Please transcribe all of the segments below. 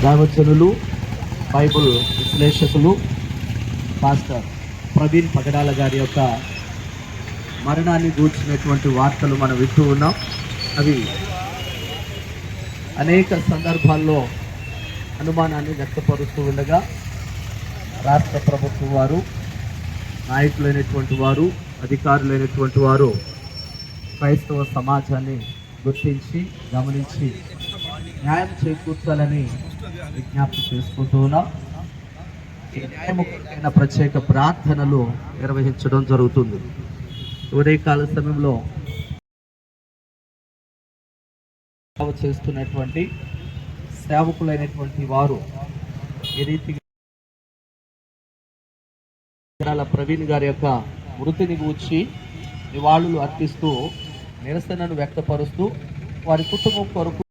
దైవజనులు, బైబుల్ విశ్లేషకులు పాస్టర్ ప్రవీణ్ పగడాల గారి యొక్క మరణాన్ని గూర్చినటువంటి వార్తలు మనం వింటూ ఉన్నాం. అవి అనేక సందర్భాల్లో అనుమానాన్ని వ్యక్తపరుస్తూ ఉండగా రాష్ట్ర ప్రభుత్వం వారు, నాయకులైనటువంటి వారు, అధికారులైనటువంటి వారు క్రైస్తవ సమాజాన్ని గుర్తించి గమనించి న్యాయం చేకూర్చాలని విజ్ఞప్తి చేసుకుంటూ ఉన్నాం. ఈ న్యాయముఖమైన ప్రత్యేక ప్రార్థనలు నిర్వహించడం జరుగుతుంది. ఉదయకాల సమయంలో చేస్తున్నటువంటి సేవకులైనటువంటి వారు ఈ రీతిగా ప్రవీణ్ గారి యొక్క మృతిని గూర్చి నివాళులు అర్పిస్తూ నిరసనను వ్యక్తపరుస్తూ వారి కుటుంబం కొరకు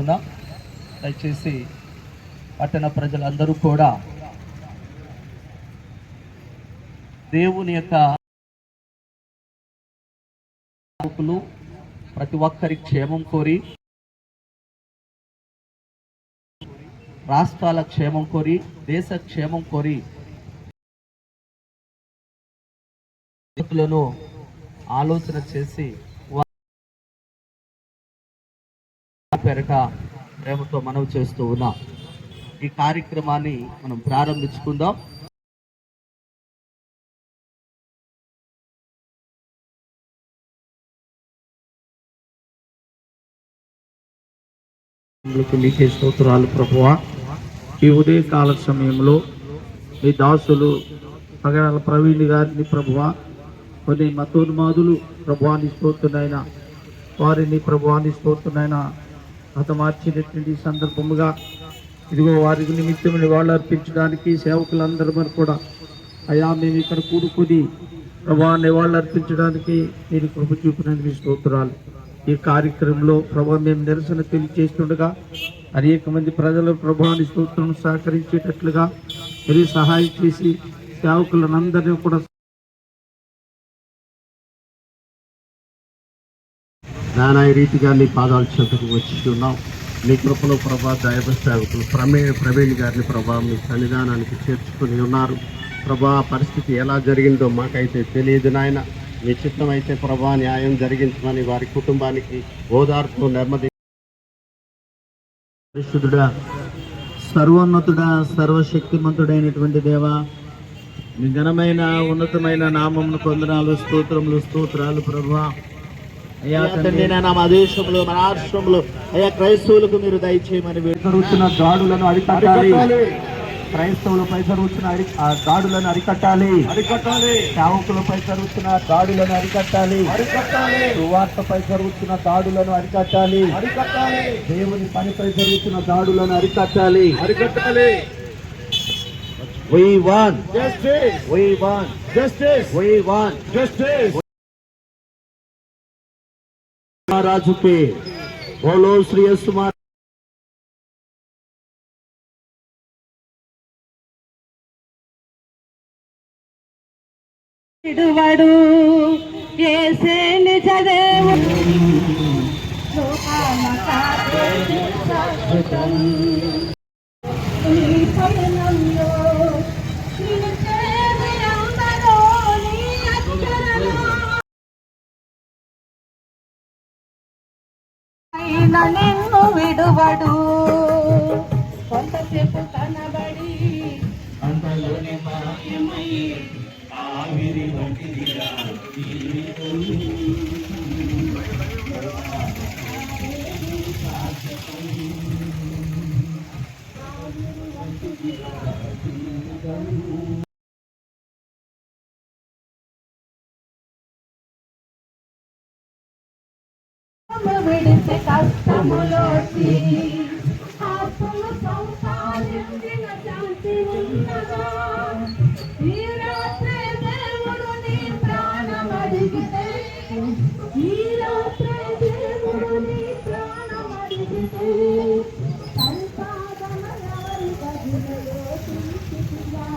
ఉన్నాం. దయచేసి పట్టణ ప్రజలందరూ కూడా దేవుని యొక్క ప్రతి ఒక్కరి క్షేమం కోరి, రాష్ట్రాల క్షేమం కోరి, దేశ క్షేమం కోరి ఆలోచన చేసి పేరట ప్రేమతో మనవి చేస్తూ ఉన్నాం. ఈ కార్యక్రమాన్ని మనం ప్రారంభించుకుందాం. నీకే స్తోత్రాలు ప్రభువా. ఈ ఉదయకాల సమయంలో ఈ దాసులు పగడాల ప్రవీణ్ గారిని ప్రభువా, కొన్ని మతోన్మాదులు ప్రభువాన్ని స్తోత్రునైనా, వారిని ప్రభువాన్ని స్తోత్రునైనా హతమార్చినటువంటి సందర్భముగా ఇదిగో వారి నిమిత్తం నివాళులు అర్పించడానికి సేవకులందరూ కూడా అయా మేము ఇక్కడ కూడుకుని ప్రభా నివాళులు అర్పించడానికి మీరు కృప చూపినందుకు స్తోత్రాలు. ఈ కార్యక్రమంలో ప్రభా మేము నిరసన తెలియజేస్తుండగా అనేక మంది ప్రజలు ప్రభావాన్ని స్తోత్రం సహకరించేటట్లుగా మీరు సహాయం చేసి సేవకులందరినీ కూడా నానా రీతిగా నీ పాదాల చెంతకు వచ్చి ఉన్నాం. నీ కృపలో ప్రభా దైవ సేవకులు ప్రవీణ్ గారిని ప్రభా మీ సన్నిధానానికి చేర్చుకుని ఉన్నారు. ప్రభా పరిస్థితి ఎలా జరిగిందో మాకైతే తెలియదు నాయన. మీ చిత్తం అయితే ప్రభా న్యాయం జరిగించమని వారి కుటుంబానికి ఓదార్పు, నెమ్మది. పరిశుద్ధుడా, సర్వోన్నతుడా, సర్వశక్తిమంతుడైనటువంటి దేవా, మీ ఘనమైన ఉన్నతమైన నామమును కొందనాలు, స్తోత్రాలు ప్రభా. అయ్యా తండ్రి, మా దేశంలో, మన రాష్ట్రంలో అయ్యా క్రైస్తవులకు మీరు దయచేయమని జరుగుతున్న దాడులను అరికట్టాలి. క్రైస్తవులపై జరుగుతున్న దాడులను అరికట్టాలి. సేవకులపై జరుగుతున్న దాడులను అరికట్టాలి. సువార్తపై జరుగుతున్న దాడులను అరికట్టాలి. దేవుని పనిపై జరుగుతున్న దాడులను అరికట్టాలి. We want justice. We want justice. We want justice. Raju पे बोलो श्री सुमार ఇడువడు యేసే నిజ దేవుడు లోకాల కాపరి శాశ్వతం ఈ పయనంలో నిన్ను చేరయందరో నీ అక్షరలో ఆయన నిన్ను విడువడు. కొంతసేపు కనబడి అంతలోనే మాయమై ఆవిరి వంటిదిగా విడిసే కష్టములోకి ఆత్మను సంసారించిన శాంతి ఉన్నదా. ఈ రాత్రి దేవుడు నీ ప్రాణం అడిగితే, ఈ రాత్రి దేవుడు నీ ప్రాణం అడిగితే సంపాదన ఎవరి గదిలో తీసుకురా.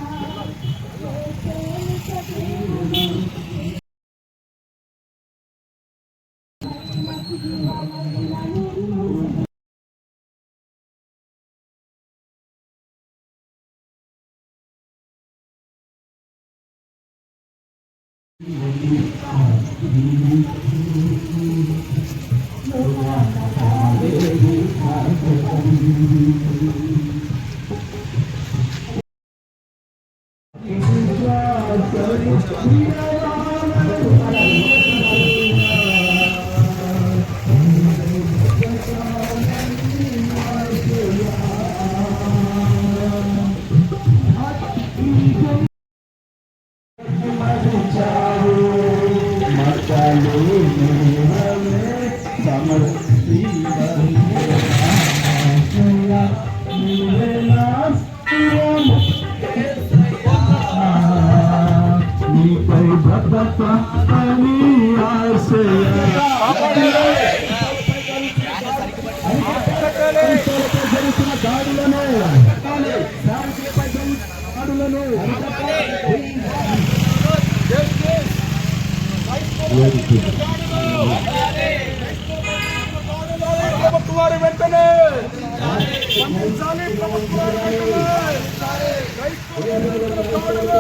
ప్రభుత్వాలు వెంటనే స్పందించాలి. ప్రభుత్వాలు వెంటనే క్రైస్తవులకు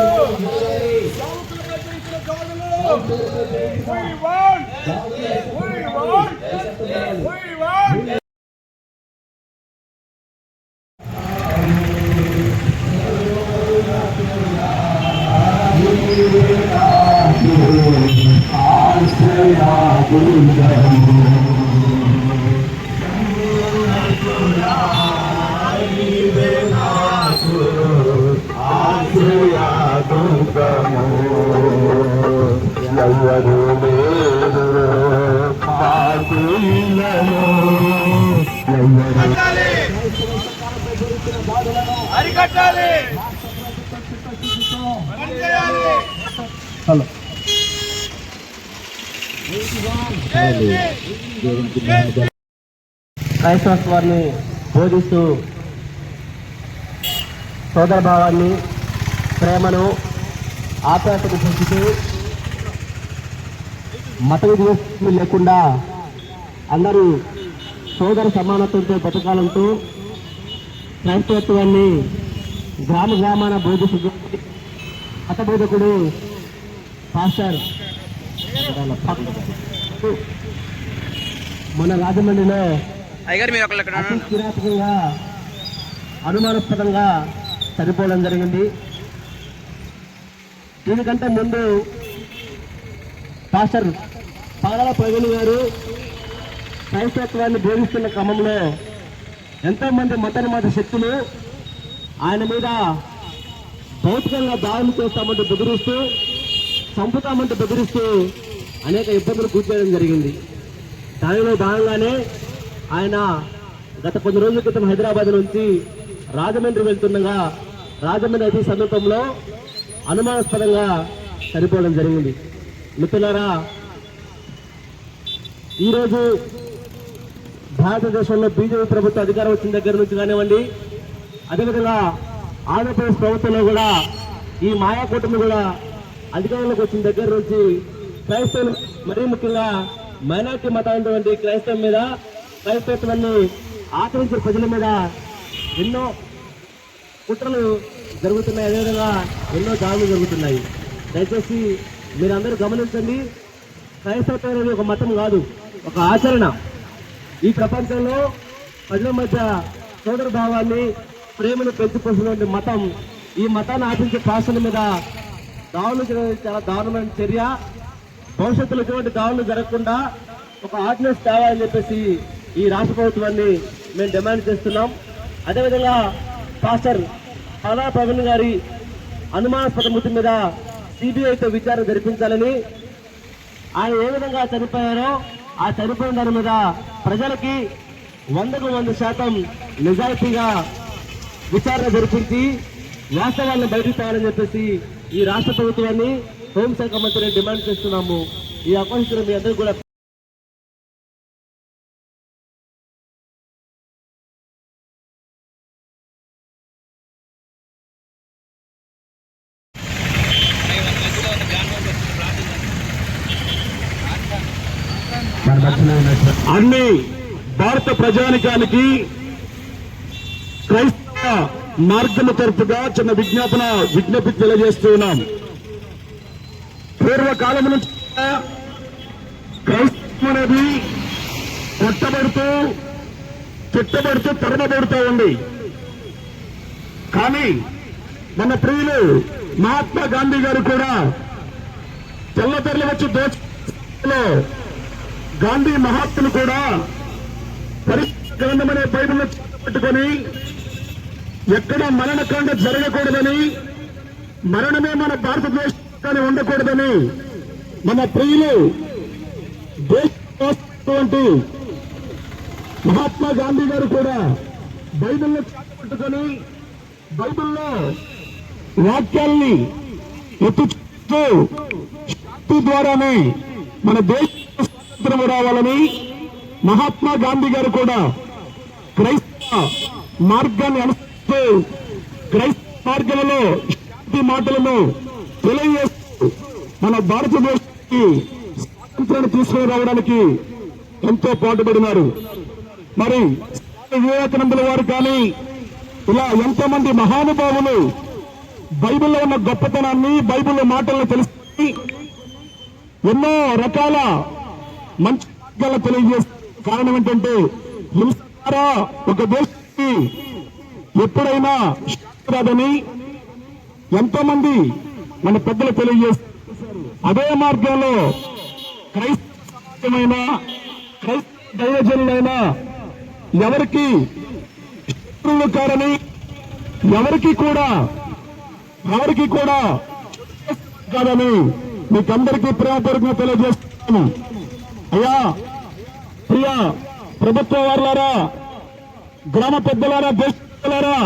అరికట్టాలి. హలో క్రైస్తవాన్ని బోధిస్తూ సోదర భావాన్ని, ప్రేమను, ఆప్యాయతను పెంచుతూ మత విద్వేషం లేకుండా అందరూ సోదర సమానత్వంతో బతకాలంటూ క్రైస్తవత్వాన్ని గ్రామ గ్రామాన బోధిస్తూ మత బోధకుడు పాస్టర్ మన రాజమండ్రిలో అతి కిరాతకంగా అనుమానాస్పదంగా చనిపోవడం జరిగింది. దీనికంటే ముందు పాస్టర్ పాదాల ప్రవీణ్ గారు క్రైస్తవత్వాన్ని బోధిస్తున్న క్రమంలో ఎంతోమంది మత శక్తులు ఆయన మీద భౌతికంగా దాడులు చేస్తామంటూ బెదిరిస్తూ, చంపుతామంటూ బెదిరిస్తూ అనేక ఇబ్బందులు గుర్తించడం జరిగింది. దానిలో భాగంగానే ఆయన గత కొన్ని రోజుల క్రితం హైదరాబాద్ నుంచి రాజమండ్రి వెళ్తుండగా రాజమండ్రి అతి సమీపంలో అనుమానాస్పదంగా చనిపోవడం జరిగింది. మిత్రులారా, ఈరోజు భారతదేశంలో బీజేపీ ప్రభుత్వం అధికారం వచ్చిన దగ్గర నుంచి కానివ్వండి, అదేవిధంగా ఆంధ్రప్రదేశ్ ప్రభుత్వంలో కూడా ఈ మాయా కూటమి కూడా అధికారంలోకి వచ్చిన దగ్గర నుంచి క్రైస్తవులు, మరీ ముఖ్యంగా మైనార్టీ మతాలైనటువంటి క్రైస్తవం మీద, క్రైస్తవాన్ని ఆచరించిన ప్రజల మీద ఎన్నో కుట్రలు జరుగుతున్నాయి. అదేవిధంగా ఎన్నో దాడులు జరుగుతున్నాయి. దయచేసి మీరందరూ గమనించండి, క్రైస్తవం అనేది ఒక మతం కాదు, ఒక ఆచరణ. ఈ ప్రపంచంలో ప్రజల మధ్య సోదర భావాన్ని, ప్రేమను పెంచుకోవాల్సినటువంటి మతం. ఈ మతాన్ని ఆచరించే పాస్టర్ల మీద దాడులు చేయడం చాలా దారుణమైన చర్య. భవిష్యత్తులో ఇటువంటి దాడులు జరగకుండా ఒక ఆర్డినెన్స్ తేవాలని చెప్పేసి ఈ రాష్ట్ర ప్రభుత్వాన్ని మేము డిమాండ్ చేస్తున్నాం. అదేవిధంగా పాస్టర్ పాదాల ప్రవీణ్ గారి అనుమానాస్పద మృతి మీద సిబిఐతో విచారణ జరిపించాలని, ఆయన ఏ విధంగా చనిపోయారో ఆ చనిపోయిన దాని మీద ప్రజలకి 100% నిజాయితీగా విచారణ జరిపించి వాస్తవాలను బయటకు తేవాలని చెప్పేసి ఈ రాష్ట్ర ప్రభుత్వాన్ని, హోంశాఖ మంత్రిని డిమాండ్ చేస్తున్నాము. ఈ అవకాశం మీ అందరూ కూడా అన్ని భారత ప్రజానికానికి క్రైస్తవ మార్గం తరపుగా చిన్న విజ్ఞప్తి తెలియజేస్తూ ఉన్నాం. పూర్వకాలం నుంచి క్రైస్తవం అనేది కొట్టబడుతూ చుట్టబడుతూ తరమబడుతూ ఉంది. కానీ మన ప్రియులు మహాత్మా గాంధీ గారు కూడా తెల్లతెరలు వచ్చి దోచులో గాంధీ మహాత్ములు కూడా పరిశుద్ధ గ్రంథమనే బైబిల్ను పట్టుకొని ఎక్కడ మరణకాండ జరగకూడదని, మరణమే మన భారతదేశాన్ని ఉండకూడదని మన ప్రియులు దేశటువంటి మహాత్మా గాంధీ గారు కూడా బైబిల్ను పట్టుకొని బైబిల్లో వాక్యాల్ని ఎత్తుచూ శక్తి ద్వారానే మన దేశ స్వాతంత్రం రావాలని మహాత్మా గాంధీ గారు కూడా క్రైస్తవ మార్గాన్ని అనుసరిస్తూ క్రైస్తవ మార్గంలో శాంతి మాటలను తెలియజేస్తూ మన భారతదేశానికి స్వాతంత్రాన్ని తీసుకుని రావడానికి ఎంతో పాటుపడినారు. మరి వివేకానందుల వారు కానీ ఇలా ఎంతో మంది మహానుభావులు బైబిల్లో ఉన్న గొప్పతనాన్ని, బైబిల్ మాటలను తెలుసుకుని ఎన్నో రకాల మంచి మార్గాలను తెలియజేస్తారు. కారణం ఏంటంటే హింస ద్వారా ఒక దేశానికి ఎప్పుడైనా శాంతి రాదని ఎంతో మంది మన పెద్దలు తెలియజేస్తారు. అదే మార్గంలో క్రైస్తవమైన క్రైస్తవ దైవజనులైన ఎవరికి శత్రువులు కారని, ఎవరికి కూడా కాదని మీకందరికీ ప్రేమపూర్వకంగా తెలియజేస్తున్నాను. అయ్యా ప్రియ ప్రభుత్వ వారులారా, గ్రామ పెద్దలారా, దేశ పెద్దలారా,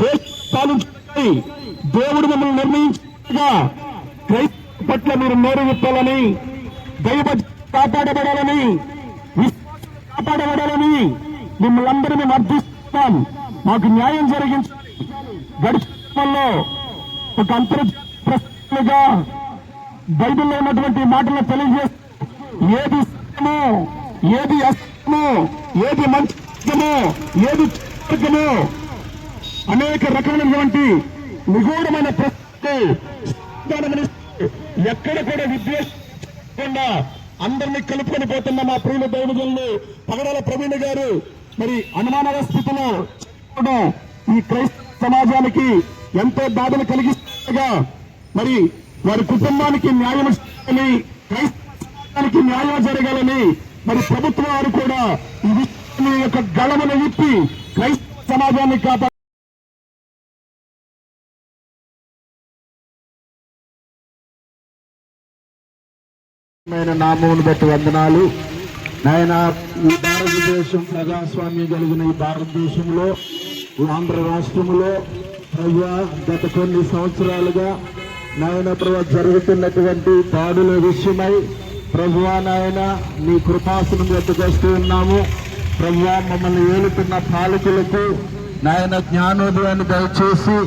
దేశ పాలించి దేవుడు మిమ్మల్ని నిర్ణయించగా క్రైస్తవ పట్ల మీరు నోరు విప్పాలని, దైవ కాపాడబడాలని, విశ్వాసం కాపాడబడాలని మిమ్మల్ని అందరినీ అర్థిస్తున్నాం. మాకు న్యాయం జరిగించాలి. గడిచిలో ఒక అంతర్జాతీయంగా బైబిల్లో ఉన్నటువంటి మాటలను తెలియజేస్తూ ఏది సత్యమో, ఏది అసత్యమో, ఏది మంచిమో, ఏది మార్గమో అనేక రకమైనటువంటి నిగూఢమైన ప్రశ్నలు ఎక్కడ కూడా విద్వేషించకుండా అందరినీ కలుపుకొని పోతున్న మా ప్రియుల దైవజనులు పగడాల ప్రవీణ్ గారు మరి అనుమానాల స్థితిలో ఈ క్రైస్తవ సమాజానికి ఎంతో బాధను కలిగిస్తుండగా మరి వారి కుటుంబానికి న్యాయం చేయాలని, క్రైస్తవానికి న్యాయం జరగాలని మరి ప్రభుత్వం వారు కూడా ఈ విషయాన్ని యొక్క గళమును విప్పి క్రైస్తవ సమాజాన్ని కాపాడు నామమును బట్టి వందనాలు నాయన. ఈ భారతదేశం ప్రజాస్వామ్యం కలిగిన ఈ భారతదేశంలో ఆంధ్ర రాష్ట్రంలో ప్రజా గత కొన్ని సంవత్సరాలుగా నాయన ప్రభు జరుగుతున్నటువంటి దాడుల విషయమై ప్రభువా నాయన నీ కృపాసనం ఎత్తుకొస్తూ ఉన్నాము. ప్రభువా మమ్మల్ని ఏలుతున్న పాలకులకు నాయన జ్ఞానోదయాన్ని దయచేసి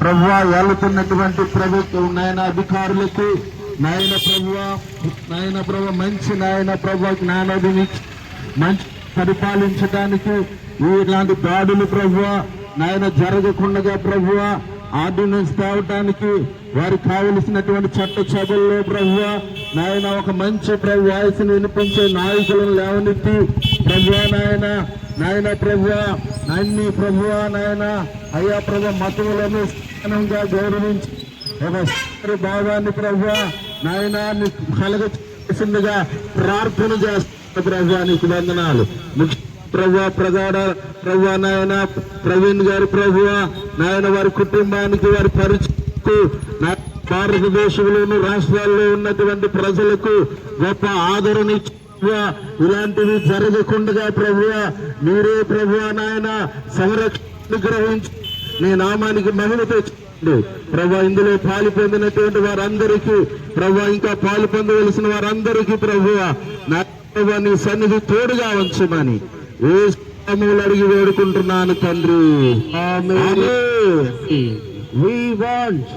ప్రభువా ఏలుతున్నటువంటి ప్రభుత్వం నాయన అధికారులకు నాయన ప్రభు మంచి నాయన ప్రభు జ్ఞానోదయం మంచి పరిపాలించడానికి ఇలాంటి దాడులు ప్రభువ నాయన జరగకుండా ప్రభువ ఆర్డినెన్స్ తేవటానికి వారికి కావలసినటువంటి చట్ట సభల్లో ప్రభువ నాయన ఒక మంచి ప్రభు వాయిస్ వినిపించే నాయకులను లేవనెత్తి ప్రభువ నాయన ప్రభువ అన్ని ప్రభువ నాయన అయ్యా ప్రభు మతములను స్థానంగా గౌరవించి ఒక భావాన్ని ప్రభువ నాయన కలగచేసిందిగా ప్రార్థన చేస్తున్న ప్రభువ నీకు వందనాలు. ప్రభువా ప్రగాఢ ప్రభువా నాయన ప్రవీణ్ గారు ప్రభువా నాయన వారి కుటుంబానికి వారి పరిచయకు భారతదేశంలోని రాష్ట్రాల్లో ఉన్నటువంటి ప్రజలకు గొప్ప ఆదరణ ఇచ్చి ఇలాంటివి జరగకుండా ప్రభువా మీరే ప్రభువా నాయన సంరక్షణ గ్రహించి నీ నామానికి మహిమ తెచ్చుకోండి ప్రభా. ఇందులో పాలు పొందినటువంటి వారందరికీ ప్రభా, ఇంకా పాలు పొందవలసిన వారందరికీ ప్రభువా నా ప్రభా నీ సన్నిధి తోడుగా ఉంచమని ఏ స్థానంలో అడిగి వేడుకుంటున్నాను తండ్రి. We want